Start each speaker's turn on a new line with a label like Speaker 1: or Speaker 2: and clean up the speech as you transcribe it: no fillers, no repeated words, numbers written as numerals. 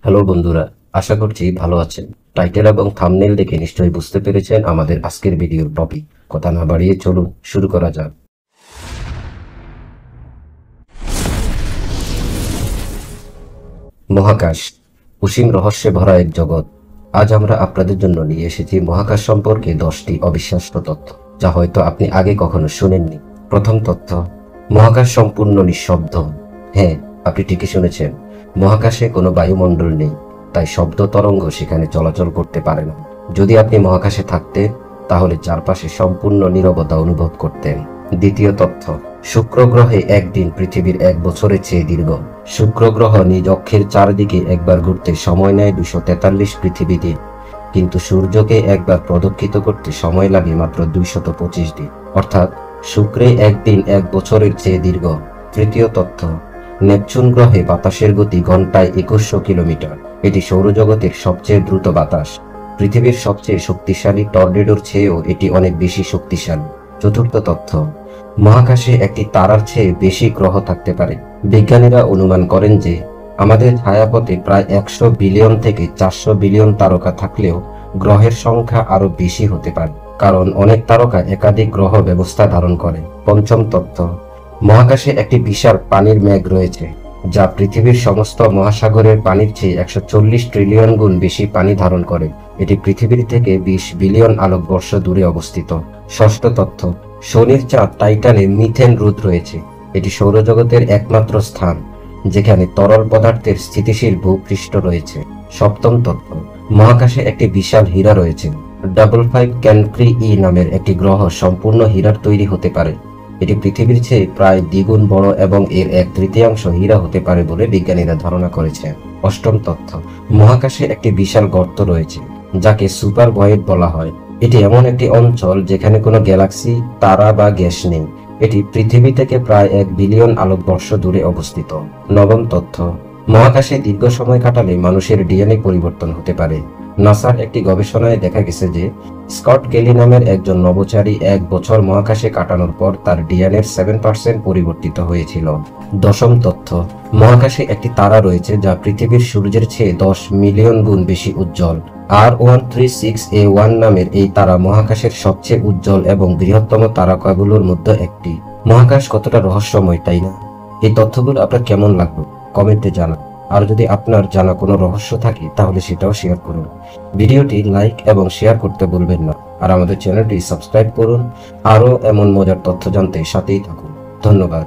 Speaker 1: Hello বন্ধুরা, আশা করছি ভালো আছেন। টাইটেল এবং থাম্বনেল দেখে নিশ্চয়ই বুঝতে পেরেছেন আমাদের আজকের ভিডিওর টপিক। কথা না বাড়িয়ে চলুন শুরু করা যাক। মহাকাশ অসীম রহস্যে ভরা এক জগৎ। আজ আমরা আপনাদের জন্য নিয়ে এসেছি মহাকাশ সম্পর্কে 10টি অবিশ্বাস্য তথ্য, যা হয়তো আপনি আগে কখনো শুনেননি। প্রথম তথ্য, মহাকাশ সম্পূর্ণ নিঃশব্দ। হ্যাঁ, আপনি ঠিকই শুনেছেন, মহাকাশে কোনো বায়ুমণ্ডল নেই, তাই শব্দ তরঙ্গ সেখানে চলাচল করতে পারে না। যদি আপনি মহাকাশে থাকতেন, তাহলে চারপাশে সম্পূর্ণ নীরবতা অনুভব করতেন। দ্বিতীয় তথ্য, শুক্র গ্রহে একদিন পৃথিবীর 1 বছরের চেয়ে দীর্ঘ। শুক্র গ্রহ নিজ অক্ষের চারদিকে একবার ঘুরতে সময় নেয় 243 পৃথিবী দিন, কিন্তু সূর্যকে একবার প্রদক্ষিণ করতে সময় লাগে মাত্র 225 দিন। অর্থাৎ শুক্রে একদিন 1 বছরের চেয়ে দীর্ঘ। তৃতীয় তথ্য, নেপচুন গ্রহে বাতাসের গতি ঘন্টায় 2100 কিলোমিটার। এটি সৌরজগতের সবচেয়ে দ্রুত বাতাস। পৃথিবীর সবচেয়ে শক্তিশালী টর্নেডোর চেয়েও এটি অনেক বেশি শক্তিশালী। চতুর্থ তথ্য, মহাকাশে একটি তারার চেয়ে বেশি গ্রহ থাকতে পারে। বিজ্ঞানীরা অনুমান করেন যে আমাদের ছায়াপথে প্রায় 100 বিলিয়ন থেকে 400 বিলিয়ন তারকা থাকলেও গ্রহের সংখ্যা আরো বেশি হতে পারে, কারণ অনেক তারকা একাধিক গ্রহ ব্যবস্থা ধারণ করে। পঞ্চম তথ্য, মহাকাশে একটি বিশাল পানির মেঘ রয়েছে, যা পৃথিবীর সমস্ত মহাসাগরের পানির চেয়ে 140 ট্রিলিয়ন গুণ বেশি পানি ধারণ করে। এটি পৃথিবীর থেকে 20 বিলিয়ন আলোকবর্ষ দূরে অবস্থিত। ষষ্ঠ তথ্য, শনির চাঁদ টাইটানে মিথেন হ্রদ রয়েছে। এটি সৌরজগতের একমাত্র স্থান যেখানে তরল পদার্থের স্থিতিশীল ভূপৃষ্ঠ রয়েছে। সপ্তম তথ্য, মহাকাশে একটি বিশাল হীরা রয়েছে। 55 ক্যান্ট্রি ই নামের একটি গ্রহ সম্পূর্ণ হীরার তৈরি হতে পারে। এটি পৃথিবীর চেয়ে প্রায় দ্বিগুণ বড় এবং এর 1/3 হীরা হতে পারে বলে বিজ্ঞানীরা ধারণা করেছেন। অষ্টম তথ্য, মহাকাশে একটি বিশাল গর্ত রয়েছে, যাকে সুপার ভয়েড বলা হয়। এটি এমন একটি অঞ্চল যেখানে কোনো গ্যালাক্সি, তারা বা গ্যাস নেই। এটি পৃথিবী থেকে প্রায় 1 বিলিয়ন আলোকবর্ষ দূরে অবস্থিত। নবম তথ্য, মহাকাশে দীর্ঘ সময় কাটালে মানুষের ডিএনএ পরিবর্তন হতে পারে। নাসার একটি গবেষণায় দেখা গেছে যে স্কট কেলি নামের একজন নভোচারী 1 বছর মহাকাশে কাটানোর পর তার ডিএনএর 7% পরিবর্তিত হয়েছিল। দশম তথ্য, মহাকাশে একটি তারা রয়েছে যা পৃথিবীর সূর্যের চেয়ে 10 মিলিয়ন গুণ বেশি উজ্জ্বল। R136A1 নামের এই তারা মহাকাশের সবচেয়ে উজ্জ্বল এবং বৃহত্তম তারকাগুলোর মধ্যে একটি। মহাকাশ কতটা রহস্যময়, তাই না? এই তথ্যগুলো আপনার কেমন লাগলো কমেন্টে জানান। আর যদি আপনার জানা কোনো রহস্য থাকে তাহলে সেটাও শেয়ার করুন। ভিডিওটি লাইক এবং শেয়ার করতে ভুলবেন না। আর আমাদের চ্যানেলটি সাবস্ক্রাইব করুন। আরও এমন মজার তথ্য জানতে সাথেই থাকুন। ধন্যবাদ।